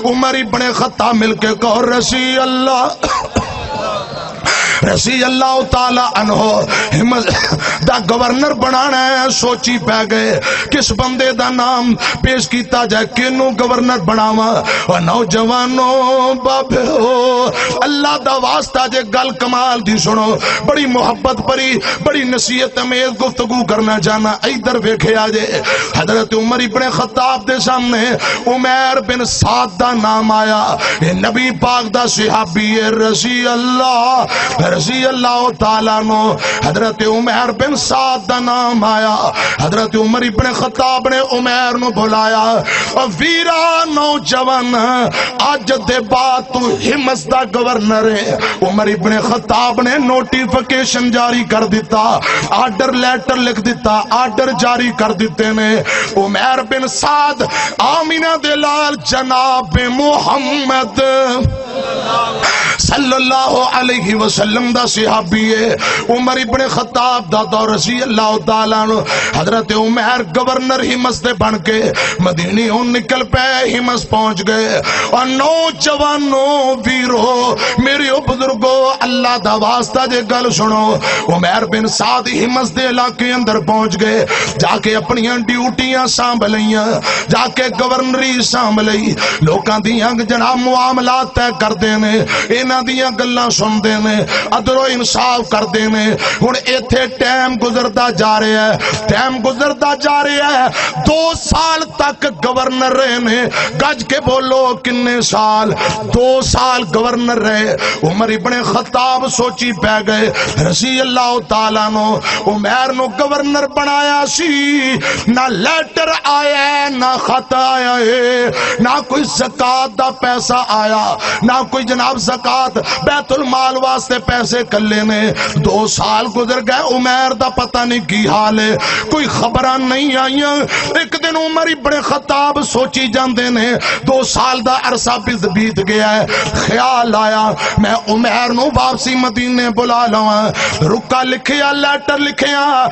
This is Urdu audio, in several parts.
عمر ابن خطاب مل کے کہو رضی اللہ تعالی عنہ دا گورنر بنانا ہے. سوچی پہ گئے کس بندے دا نام پیش کیتا جائے, کینوں گورنر بناواں. اور نوجوانوں بابے ہو اللہ دا واسطہ جے گل کمال دی سنو, بڑی محبت بری بڑی نصیحت امیز گفتگو کرنا چاہنا. ادھر ویکھیا جے حضرت عمر ابن خطاب دے سامنے عمیر بن سعد دا نام آیا. اے نبی پاک دا صحابی ہے رضی اللہ تعالیٰ نو. حضرت عمر بن سعد دا نام آیا. حضرت عمر ابن خطاب نے عمیر نو بلایا, ویرا نوجوان آج دے بعد تو ہمس دا گورنر ہے. عمر ابن خطاب نے نوٹیفیکیشن جاری کر دیتا, آرڈر لیٹر لکھ دیتا, آرڈر جاری کر دیتے نے. عمیر بن سعد آمینہ دلال جناب محمد صلی اللہ علیہ وسلم دا صحابی ہے. عمر ابن خطاب دا دور رضی اللہ تعالیٰ عنہ. حضرت عمر گورنر ہمس دے بن کے مدینی ہون نکل پہ ہمس پہنچ گئے. اور نوجوانوں ویرو میری بزرگو اللہ دا واسطہ جے گل سنو. عمر بن سعد ہمس دے علاقے اندر پہنچ گئے, جا کے اپنی ڈیوٹیاں سانبھلیاں, جا کے گورنری سانبھلی, لوکاں دیاں جناب معاملات طے کر دینے, انہاں دیاں گلاں سن دینے, عدل و انصاف کر دینے. ہن ایتھے ٹائم گزرتا جا رہا ہے, ٹائم گزرتا جا رہا ہے. 2 سال تک گورنر رہے نے. گج کے بولو کنے سال؟ 2 سال گورنر رہے. عمر ابن خطاب سوچی پہ گئے رضی اللہ تعالیٰ نو عمر نو گورنر بنایا سی, نہ لیٹر آیا ہے نہ خط آیا ہے, نہ کوئی زکات دا پیسہ آیا, نہ کوئی جناب زکات بیت المال واسطے پیسے کلے نے. 2 سال گزر گئے, عمر دا پتہ نہیں کی حال ہے, کوئی خبراں نہیں آئیاں. ایک دن عمر ابن خطاب سوچی جاندے نے 2 سال دا عرصہ بیت گیا ہے. خیال آیا میں عمر نو واپسی مدینے بلا لواں. رکا لکھیا, لیٹر لکھیا,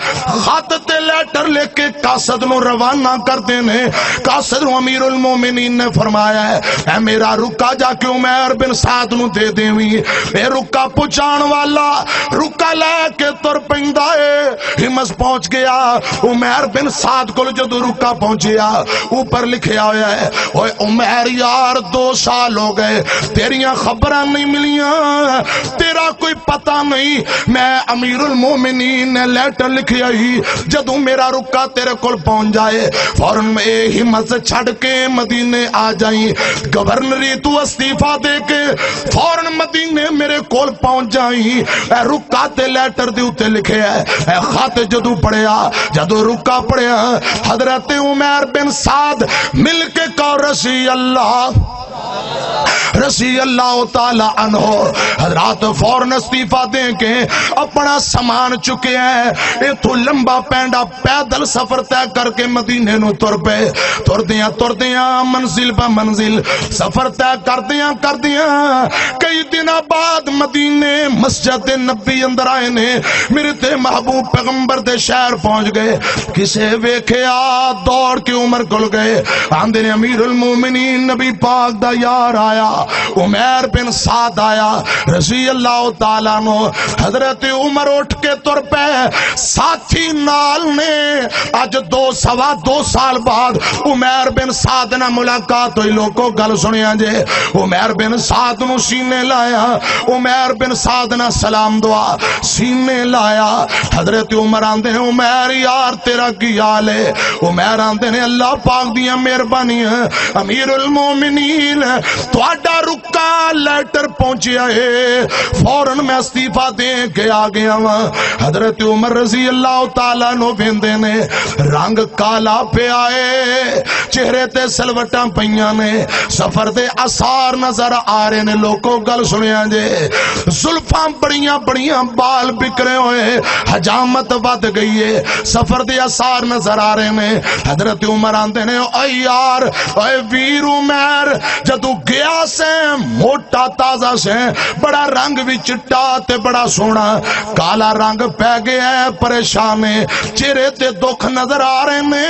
خط تے لیٹر لے کے قاصد نو روانہ کر دینے. قاصد نو امیر المومنین نے فرمایا ہے اے میرا رکا جا کے عمر بن سعد نو دے دیویں. اے رکا پہنچان والا رکا لے کے تر پیندا ہے. ہمس پہنچ گیا. عمر بن سعد کو جدو رکا پہنچیا اوپر لکھیا ہوا ہے اوے عمر یار 2 سال ہو گئے تیریاں خبراں نہیں ملیاں, تیرا کوئی پتہ نہیں. میں امیر المومنین نے لیٹر لکھیا ہی جدو میرا رکا تیرے کول پہنچ جائے فوراً میں ہمت سے چھڑ کے مدینے آ جائیں. گورنری تو استعفیٰ دے کے فوراً مدینے میرے کول پہنچ جائیں. اے رکا تے لیٹر دے اوتے لکھے ہے. اے خط جدو پڑھیا, جدو رکا پڑھیا حضرت عمر بن سعد مل کے کہو رضی اللہ تعالی عنہ. حضرات فوراً استعفیٰ دیں کے اپنا سامان چکے ہیں. اتو لمبا پینڈا پیدل سفر طے کر کے مدینے نو تر پے. تر دیاں منزل پہ منزل سفر طے کر دیاں. کئی دن بعد مدینے مسجد نبی اندر آئے نے. میرے تے محبوب پیغمبر دے شہر پہنچ گئے. کسے ویکھیا دوڑ کے عمر کل گئے. آندے نے امیر المومنین نبی پاک دا یار آیا, عمر بن سعد آیا رضی اللہ تعالیٰ عنہ. حضرت عمر اٹھ کے تر پہ ساتھی نال نے. اج 2 سال بعد عمر بن سعد نہ ملاقات ہوئی. لوگوں گل سنیا جے عمر بن سعد نو سینے لایا, عمر بن سعد نہ سلام دعا سینے لایا. حضرت عمر آندے ہیں عمر یار تیرا کی حال ہے؟ عمر آندے ہیں اللہ پاک دیاں مہربانیاں امیر المومنین تہاڈا رکا لیٹر پہنچیا ہے, فوراً میں استعفیٰ دے کے آ گیا ہاں. حضرت عمر رضی اللہ تعالیٰ نو ویندے نے رنگ کالا پہ آئے, چہرے تے سلوٹاں پئیاں نے, سفر دے آثار نظر آ رہے نے. لوگوں گل سنیا جے زلفاں بڑیاں بال بکھرے ہوئے, حجامت ود گئی ہے, سفر دے آثار نظر آ رہے نے. حضرت عمر آندے نے اے یار اے ویر عمر جدو گیا سے موٹا تازہ سے بڑا رنگ بھی چٹا تے بڑا سونا کالا رنگ پہ گیا ہے پریشان ہے چہرے تے دکھ نظر آ رہے نے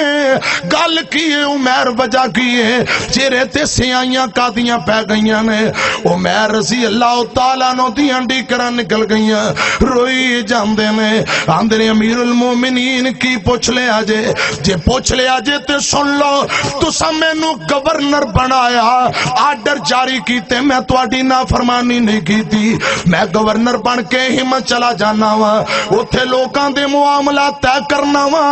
گل کیے عمر وجہ کیے چہرے تے سیائیاں کادیاں پہ گئیاں نے عمر رضی اللہ تعالیٰ نو دیاں ڈیکراں نکل گئیاں روئی جاندے نے آندے نے امیر المومنین کی پوچھ لے آجے جے پوچھ لے آجے تے سن لو تسا مینوں گورنر بنایا آرڈر جاری کیتے میں تواڈی نافرمانی نہیں کیتی میں گورنر بن کے ہی میں چلا جانا وا اوتھے لوکاں دے معاملات طے کرنا وا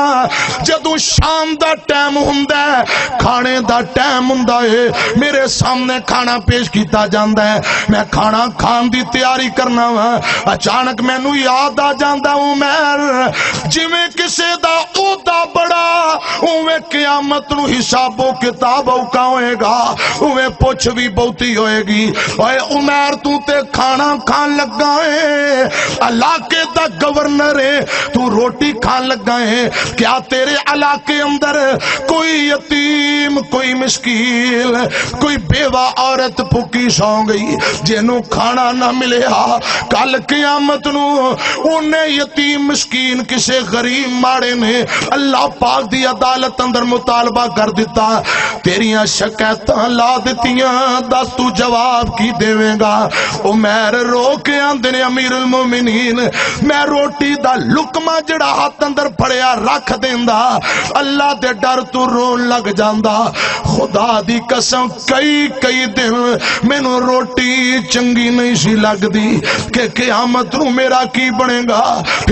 جدوں شام دا ٹائم ہوندا ہے کھانے دا ٹائم ہوندا ہے میرے سامنے کھانا پیش کیتا جاندا ہے میں کھانا کھان دی تیاری کرنا وا اچانک مینوں یاد آ جاندا عمر جویں کسے دا عہدہ بڑا اوویں قیامت نو حساب و کتاب اوکا ہوئے گا اوویں پوچھ بھی بہتی ہوئے گی اوے عمر تو تے کھانا کھان لگا ہے علاقے دا گورنر ہے تو روٹی کھان لگا ہے کیا تیرے علاقے اندر کوئی یتیم کوئی مسکین کوئی بیوہ عورت بھوکی سو گئی جنوں کھانا نہ ملے کل قیامت نو انہیں یتیم مسکین کسے غریب ماڑے نے اللہ پاک دی عدالت اندر مطالبہ کر دیتا تیریاں شکایتاں لا دیتیاں دس تو جواب کی دیوے گا عمر رو کے آندے نے امیر المومنین میں روٹی دا لقمہ جڑا ہاتھ اندر پڑیا رکھ دیندا اللہ دے ڈر تو رون لگ جاندا خدا دی قسم کئی دن مینوں روٹی چنگی نہیں سی لگ دی کہ قیامت نو میرا کی بنے گا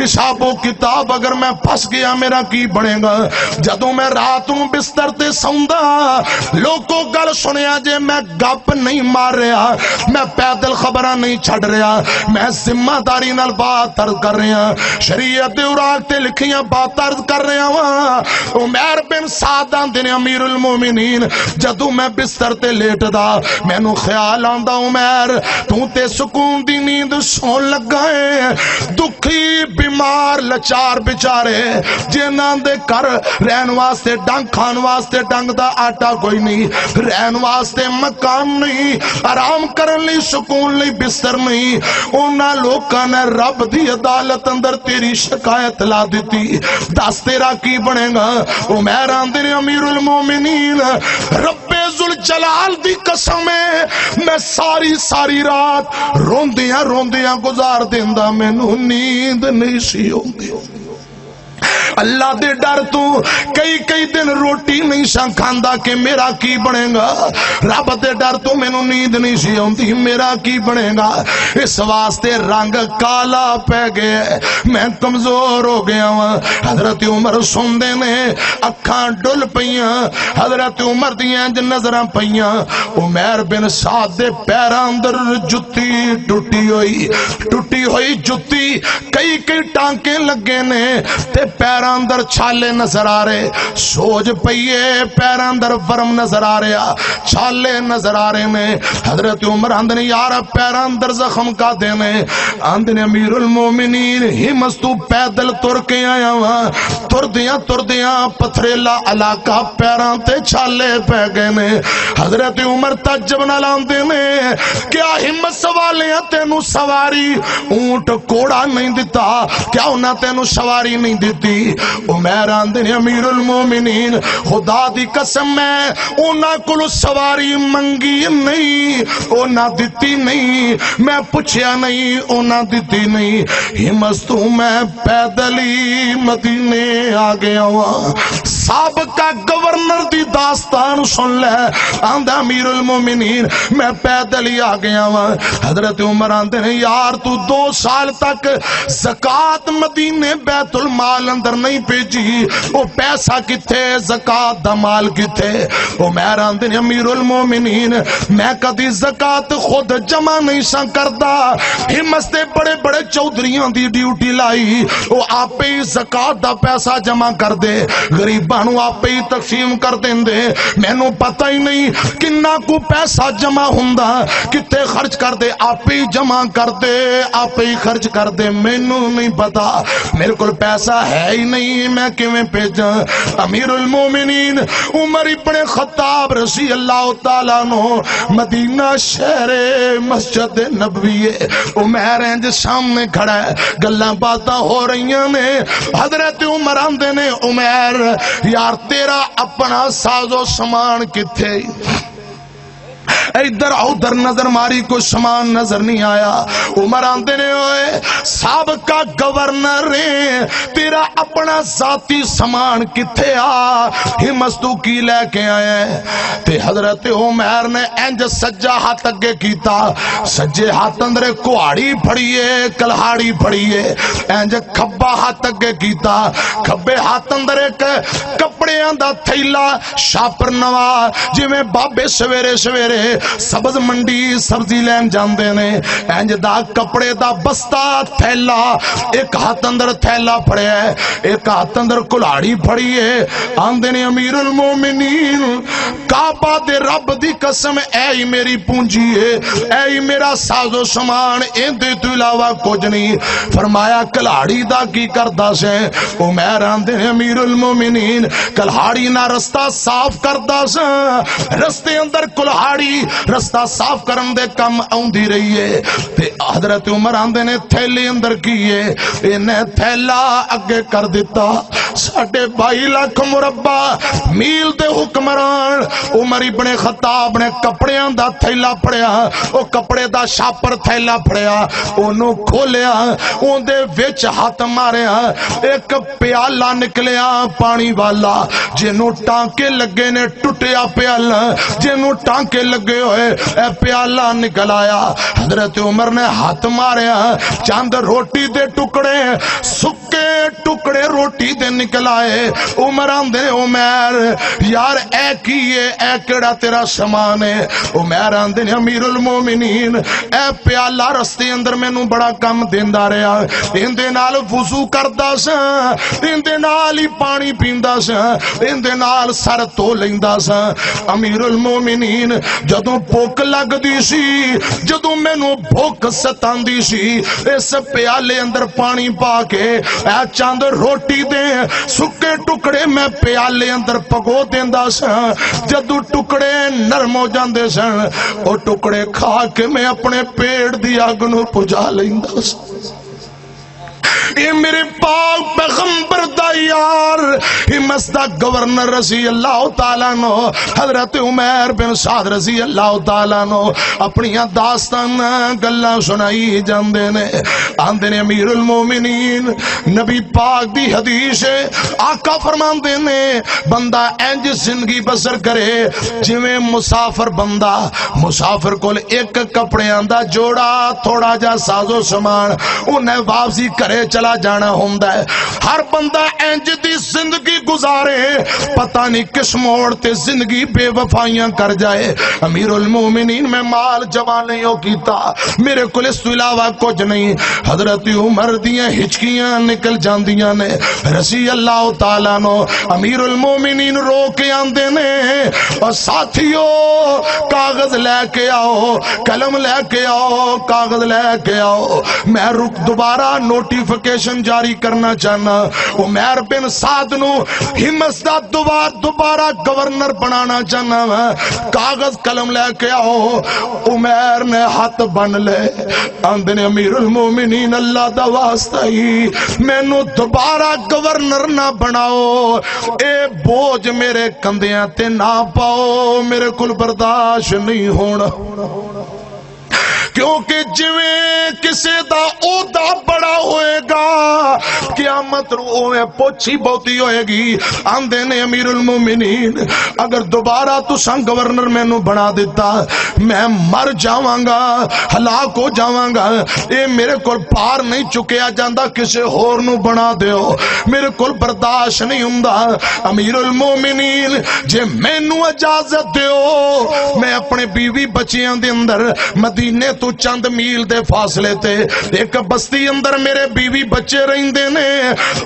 حساب و کتاب اگر میں پھس گیا میرا کی بنے گا جدوں میں رات نو بستر تے سوندا لوگوں گل سنیا جے میں گپ نہیں مار رہا میں پیدل خبراں نہیں چھڑ رہا میں ذمہ داری نال بات عرض کر رہا شریعت دے اوراق تے لکھیاں بات عرض کر رہا ہاں عمر بن سعد آندے نے امیر المومنین جدوں میں بستر تے لیٹ دا مینوں خیال آندا عمر تو تے سکون دی نیند سون لگا ہے دکھی بیمار لچار بیچارے جنہاں دے گھر رہن واسطے ڈنگ کھان واسطے ڈنگ دا آٹا کوئی نہیں رہن واسطے مکان نہیں آرام کرن لئی سکون لئی بستر نہیں انہاں لوکاں نے رب دی عدالت اندر تیری شکایت لا دیتی دس تیرا کی بنے گا عمر آندے نے امیر المومنین رب ذوالجلال دی قسم ہے میں ساری رات روندیاں گزار دیندا مینوں نیند نہیں سی ہوندی اللہ دے ڈر تو کئی دن روٹی نہیں سا کھاندا کہ میرا کی بنے گا رب دے ڈر تو مینوں نیند نہیں سی آندی میرا کی بنے گا اس واسطے رنگ کالا پہ گیا میں کمزور ہو گیا ہوں حضرت عمر سوندے نے اکھاں ڈل پیاں حضرت عمر دیاں نظراں پیاں عمر بن سعد دے پیراں اندر جُتی ٹوٹی ہوئی جُتی کئی ٹانکے لگے نے تے پیراں اندر چھالے نظر آ رہے سوج پئیے پیراں اندر ورم نظر آ رہا چھالے نظر آ رہے نے حضرت عمر آندنے یار پیراں اندر زخم کا دینے آندنے امیر المومنین ہمس تو پیدل تر کے آیا ہوا تر دیاں پتھریلا علاقہ پیراں تے چھالے پہ گئے نے حضرت عمر تجب نہ لاندے نے کیا ہمت سوالیاں تینوں سواری اونٹ کوڑا نہیں دیتا کیا انہاں تینوں سواری نہیں دیتی عمر آندے نے امیر المومنین خدا دی قسم میں انہاں کلو سواری منگی نہیں انہاں دیتی نہیں میں پوچھیا نہیں انہاں دیتی نہیں ہمت تو میں پیدلی مدینے آ گیا ہوا سابقہ گورنر دی داستان سن لے آندہ امیر المومنین میں پیدل ہی آ گیا ہوا حضرت عمر آندے نے یار تو 2 سال تک زکاة مدینے بیت المال اندر نہیں بھیجی وہ پیسہ کتے زکاة دا مال کتے عمر آندے نے امیر المومنین میں کدی زکاة خود جمع نہیں سا کردا ہمت دے بڑے چودھریاں دی ڈیوٹی لائی وہ آپ ہی زکاة دا پیسہ جمع کر دے غریباں نو آپ ہی تقسیم کر دیندے مینوں پتہ ہی نہیں کنا کو پیسہ جمع ہوندا کتے خرچ کر دے آپ ہی جمع کر دے آپ ہی خرچ کر دے مینوں نہیں پتا میرے کول پیسہ ہے ہی نہیں میں کیویں بھیجاں امیر المومنین عمر ابن خطاب رضی اللہ تعالیٰ عنہ مدینہ شہر مسجد نبوی عمر انج سامنے کھڑا ہے گلاں باتاں ہو رہیاں نے حضرت عمر آندے نے عمر یار تیرا اپنا ساز و سامان کتھے ادھر ادھر نظر ماری کوئی سامان نظر نہیں آیا عمر آندے نے ہوئے سابقہ گورنر تیرا اپنا ذاتی سامان کتھے آ ہمت تو کی لے کے آئے تے حضرت عمر نے انج سجا ہاتھ اگے کیتا سجے ہاتھ اندر کہاڑی پھڑیے کلہاڑی پھڑیے انج کھبا ہاتھ اگے کیتا کھبے ہاتھ اندر ایک کپڑیاں دا تھیلا شاپر نوا جی میں بابے سویرے سویرے سبز منڈی سبزی لین جاندے نے انج دا کپڑے دا بستہ تھیلا ایک ہاتھ اندر تھیلا پھڑے ہے ایک ہاتھ اندر کلاڑی پھڑی ہے آندے نے امیر المومنین کعبہ دے رب دی قسم اے ہی میری پونجی ہے اے ہی میرا ساز و سامان اندے تو علاوہ کچھ نہیں فرمایا کلاڑی دا کی کردہ سے عمر آندے نے امیر المومنین کلاڑی نہ رستہ صاف کردہ سے رستے اندر کلاڑی رستہ صاف کرن دے کم آندی رہی ہے تے حضرت عمر آندے نے تھیلے اندر کیے انہیں تھیلا اگے کر دیتا 22.5 لاکھ مربع میل دے حکمران عمر ابن خطاب نے کپڑیاں دا تھیلا پڑیا او کپڑے دا شاپر تھیلا پڑیا انہوں کھولیا ان دے وچ ہاتھ ماریا ایک پیالہ نکلیا پانی والا جنہوں ٹانکے لگے نے ٹوٹیا پیالہ جنہوں ٹانکے لگے ہوئے اے پیالہ نکل آیا حضرت عمر نے ہاتھ ماریا چاند روٹی دے ٹکڑے سکے ٹکڑے روٹی دے نکل آئے عمر آندے عمر یار اے کیے اے کڑا تیرا سامان ہے عمر آندے امیر المومنین اے پیالہ رستے اندر میں نو بڑا کم دیندہ رہا اندے نال وضو کردہ سا اندے نال ہی پانی پیندہ سا اندے نال سر تو لیندہ سا امیر المومنین جدوں بھوک لگ دی سی جدوں میں نو بھوک ستان دی سی اس پیالے اندر پانی پا کے اے چاند روٹی دے سکے ٹکڑے میں پیالے اندر پگو دیندہ سا جدو ٹکڑے نرم ہو جاندے سن او ٹکڑے کھا کے میں اپنے پیڑ دی آگ نو پجا لیندہ سا یہ میرے پاک پیغمبر دا یار ہمت دا گورنر رضی اللہ تعالیٰ عنہ حضرت عمر بن سعد رضی اللہ تعالیٰ عنہ اپنی داستان گلاں سنائی جاندے نے آندے نے امیر المومنین نبی پاک دی حدیث آقا فرماندے نے بندہ انج زندگی بسر کرے جویں مسافر بندہ مسافر کول ایک کپڑیاں دا جوڑا تھوڑا جا ساز و سامان انہیں واپسی کرے چلا جانا ہوندہ ہے ہر بندہ انج دی زندگی گزارے پتہ نہیں کس موڑ تے زندگی بے وفائیاں کر جائے امیر المومنین میں مال جمع نہیں ہو کیتا میرے کل اس تو علاوہ کچھ نہیں حضرت عمر دیاں ہچکیاں نکل جاندیاں نے رضی اللہ تعالیٰ نو امیر المومنین رو کے آندے نے اور ساتھیو کاغذ لے کے آؤ قلم لے کے آؤ کاغذ لے کے آؤ میں رک دوبارہ نوٹیفیکیشن جاری کرنا چاہنا عمر بن سعد نو ہمت دا دوبارہ گورنر بنانا چاہنا کاغذ قلم لے کے آؤ عمر نے ہاتھ بن لے آندے نے امیر المومنین اللہ دا واسطہ ہی میں نو دوبارہ گورنر نہ بناؤ اے بوجھ میرے کندیاں تے نہ پاؤ میرے کل برداشت نہیں ہونا کیونکہ جویں کسے دا عہدہ بڑا ہوئے گا قیامت روئے پوچھی بہتی ہوئے گی آندے نے امیر المومنین اگر دوبارہ تو سن گورنر میں نو بنا دیتا میں مر جاواں گا ہلاک ہو جاواں گا اے میرے کول پار نہیں چکیا جاندہ کسے ہور نو بنا دیو میرے کول برداشت نہیں ہوندہ امیر المومنین جے میں نو اجازت دیو میں اپنے بیوی بچیاں دے اندر مدینے تو چند میل دے فاصلے تے ایک بستی اندر میرے بیوی بچے رہندے نے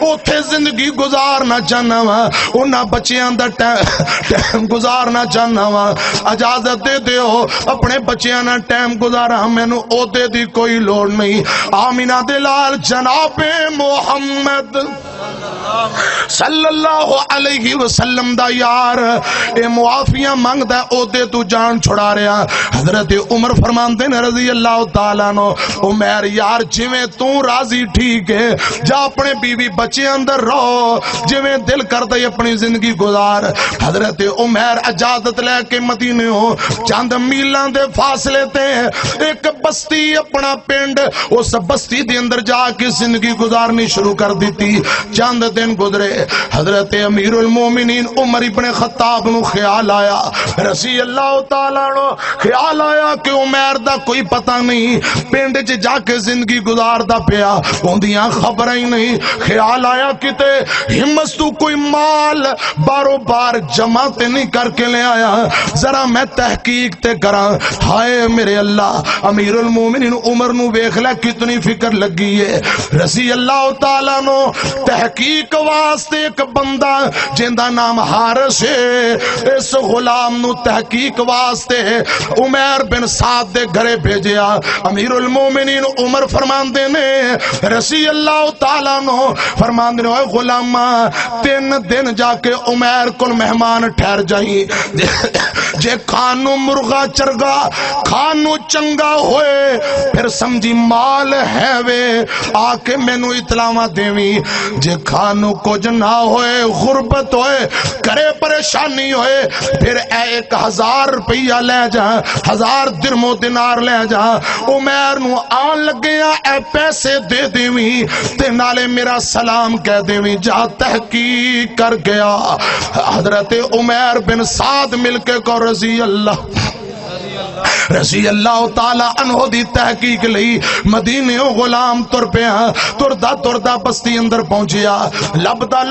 اوتھے زندگی گزارنا چاہنا وا انہاں بچیاں دا ٹائم گزارنا چاہنا وا اجازت دے دیو اپنے بچیاں نا ٹائم گزارا مینوں عہدے دی کوئی لوڑ نہیں آمینہ دے لال جناب محمد صلی اللہ علیہ وسلم دا یار اے معافیاں مانگ دا عہدے تو جان چھڑا رہا حضرت عمر فرماندے نے رضی اللہ تعالیٰ نو عمر یار جویں تو راضی ٹھیک ہے جا اپنے بیوی بچے اندر رہو جویں دل کرتا ہے اپنی زندگی گزار حضرت عمر اجازت لے کے مدینے ہو چند میلاں دے فاصلے تے ایک بستی اپنا پنڈ اس بستی دے اندر جا کے زندگی گزارنی شروع کر دیتی چند دن گزرے حضرت امیر المومنین عمر ابن خطاب نو خیال آیا رضی اللہ تعالیٰ نو خیال آیا کہ عمر دا کوئی پتہ نہیں پنڈ چ جا کے زندگی گزار دا پیا ہوندیاں خبر ہی نہیں خیال آیا کتے ہمت تو کوئی مال بارو بار جمع تے نہیں کر کے لے آیا ذرا میں تحقیق تے کراں ہائے میرے اللہ امیر المومنین عمر نو ویکھ لے کتنی فکر لگی ہے رضی اللہ تعالیٰ نو تحقیق واسطے ایک بندہ جندہ نام حارث ہے اس غلام نو تحقیق واسطے عمر بن سعد دے گھرے بھیجیا امیر المومنین عمر فرماندے نے رضی اللہ تعالیٰ نو فرماندے نے اے غلام 3 دن جا کے عمر کل مہمان ٹھہر جائیں جے کھانو مرغا چرگا کھانو چنگا ہوئے پھر سمجھی مال ہے وے آکے میں نو اطلاع دیویں جے کھانو کچھ نہ ہوئے غربت ہوئے کرے پریشانی ہوئے پھر 1000 روپیہ لے جا 1000 درم و دینار لے جا عمر نو آن لگیا اے پیسے دے دیویں تے نالے میرا سلام کہہ دیویں جا تحقیق کر گیا حضرت عمر بن سعد مل کے کو رضی اللہ تعالیٰ عنہ دی تحقیق لئی مدینے غلام تر پیا تردہ بستی اندر پہنچیا لبدا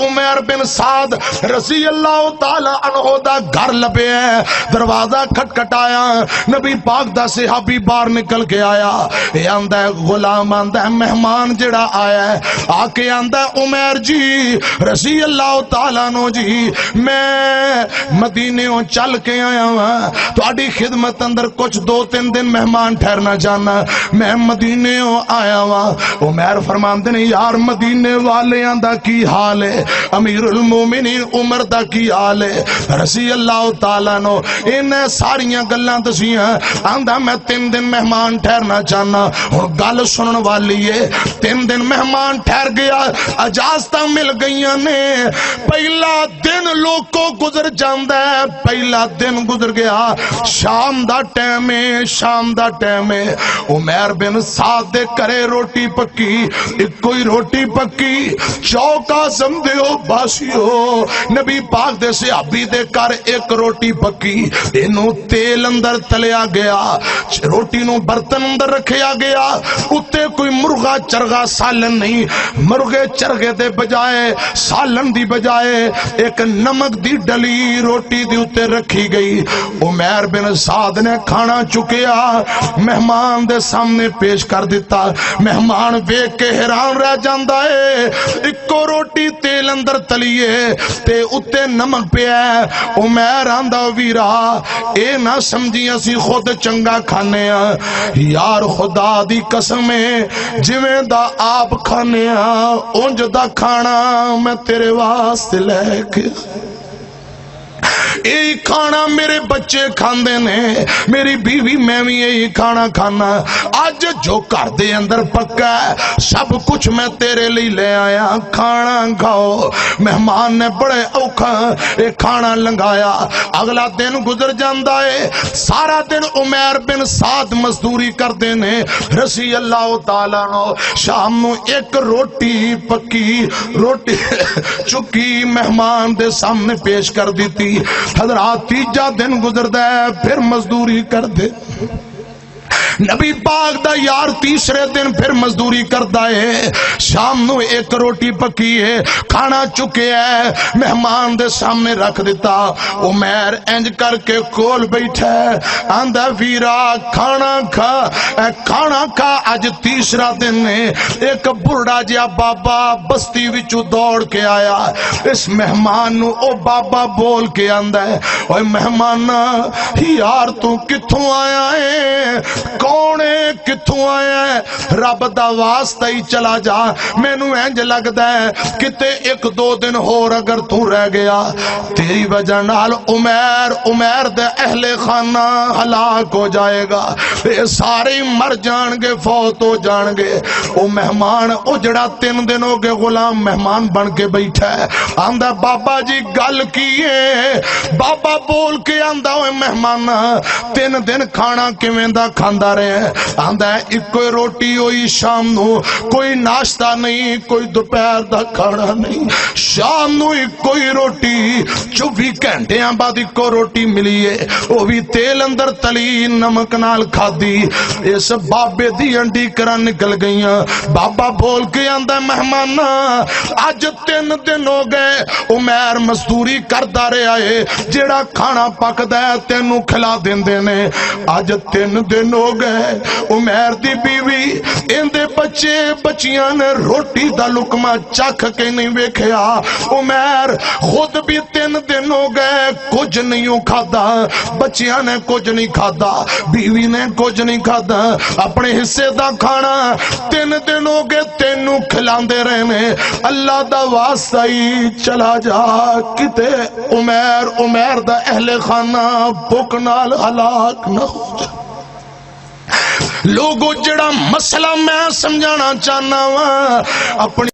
عمر بن سعد رضی اللہ تعالیٰ عنہ دا گھر لبے ہیں دروازہ کھٹکھٹایا نبی پاک دا صحابی باہر نکل کے آیا اے آندہ ہے غلام آندہ ہے مہمان جڑا آیا ہے آکے آندہ ہے عمر جی رضی اللہ تعالیٰ عنہ جی میں مدینے چل کے آیا ہوں تو آڈی خدمت اندر کچھ 2-3 دن مہمان ٹھہرنا جانا میں مدینے آیا ہوں عمر فرماندے نے یار مدینے والے آندہ کی حال ہے امیر المومنین عمر دا کی حال ہے رضی اللہ تعالیٰ نو انہیں ساریاں گلاں دسیاں آندہ میں 3 دن مہمان ٹھہرنا چاہنا اور گل سنن والی ہے 3 دن مہمان ٹھہر گیا اجازتاں مل گئیاں نے پہلا دن لوگ کو گزر جاندہ ہے پہلا دن گزر گیا شام دا ٹائم ہے عمر بن سعد دے کرے روٹی پکی ایک کوئی روٹی پکی چوکا سمدے ہو باسی ہو نبی پاک دے صحابی دے کر ایک روٹی پکی انہوں تیل اندر تلیا گیا روٹی نو برتن اندر رکھیا گیا اتے کوئی مرغا چرگا سالن نہیں مرغے چرگے دے بجائے سالن دی بجائے ایک نمک دی ڈلی روٹی دی اتے رکھی گئی عمر بن سعد نے کھانا چکیا مہمان دے سامنے پیش کر دیتا مہمان بیک کے حیران رہ جاندہ ہے ایک کو روٹی تیل اندر تلیے تے اتے نمک پہ ہے عمر آندہ ویرا اے نہ سمجھی اسی خود چنگا کھانے ہیں یار خدا دی قسمیں جویں دا آپ کھانے ہیں اونج دا کھانا میں تیرے واسطے لے کے یہی کھانا میرے بچے کھاندے نے میری بیوی میں بھی یہی کھانا کھانا آج جو کر دے اندر پکا ہے سب کچھ میں تیرے لی لے آیا کھانا کھاؤ مہمان نے بڑے اوکھا ایک کھانا لنگایا اگلا دن گزر جاندہ ہے سارا دن عمر بن سعد مزدوری کر دینے رضی اللہ تعالیٰ نو شام نو ایک روٹی پکی روٹی چکی مہمان دے سامنے پیش کر دیتی حضرات تیجا دن گزر دے پھر مزدوری کر دے نبی پاک دا یار تیسرے دن پھر مزدوری کردا ہے، شام نو ایک روٹی پکی ہے، کھانا چکے ہے، مہمان دے سامنے رکھ دیتا، عمیر انج کر کے کول بیٹھا ہے، آندا ویرا کھانا کھا، اے کھانا کھا، اج تیسرا دن ہے۔ ایک بڑھا جیا بابا بستی وچوں دوڑ کے آیا، اس مہمان نو او بابا بول کے آندا ہے، اوے مہمان یار تو کتھوں آیا ہے، کون ہے، کتھوں آیا ہے، رب دا واسطہ ہی چلا جا، مینوں انج لگدا ہے کتے ایک دو دن ہور اگر تو رہ گیا تیری وجہ نال عمیر دے اہل خانہ ہلاک ہو جائے گا، یہ سارے مر جان گے، فوت ہو جان گے۔ او مہمان او جڑا 3 دن ہو گئے غلام مہمان بن کے بیٹھا ہے، آندا بابا جی گل کی ہے، بابا بول کے آندا ہوئے مہمان 3 دن کھانا کیویں دا کھاندا رہے، آندا ہے ایک کوئی روٹی ہوئی شام نو، کوئی ناشتہ نہیں، کوئی دوپہر دا کھانا نہیں، شام نو کوئی روٹی 24 گھنٹیاں بعد کو روٹی ملی ہے، وہ بھی تیل اندر تلی نمک نال کھادی، اس بابے دی انڈی کرن نکل گئیاں۔ بابا بول کے آندا مہمان اج 3 دن ہو گئے عمیر مزدوری کردا رہا ہے، جیڑا کھانا پکدا ہے تینوں کھلا دیندے نے، اج 3 دن ہو گئے عمیر دی بیوی اندے بچے بچیاں نے روٹی دا لقمہ چکھ کے نہیں ویکھیا، عمیر خود بھی 3 دن ہو گئے کچھ نہیں کھادا، بچیاں نے کچھ نہیں کھادا، بیوی نے کچھ نہیں کھادا، اپنے حصے دا کھانا 3 دن ہو گئے تینوں کھلاندے رہنے، اللہ دا واسطہ ہی چلا جا کتے عمیر دا اہل خانہ بھوک نال ہلاک نہ ہو جائے۔ لوگو جڑا مسئلہ میں سمجھانا چاہنا ہوں اپنی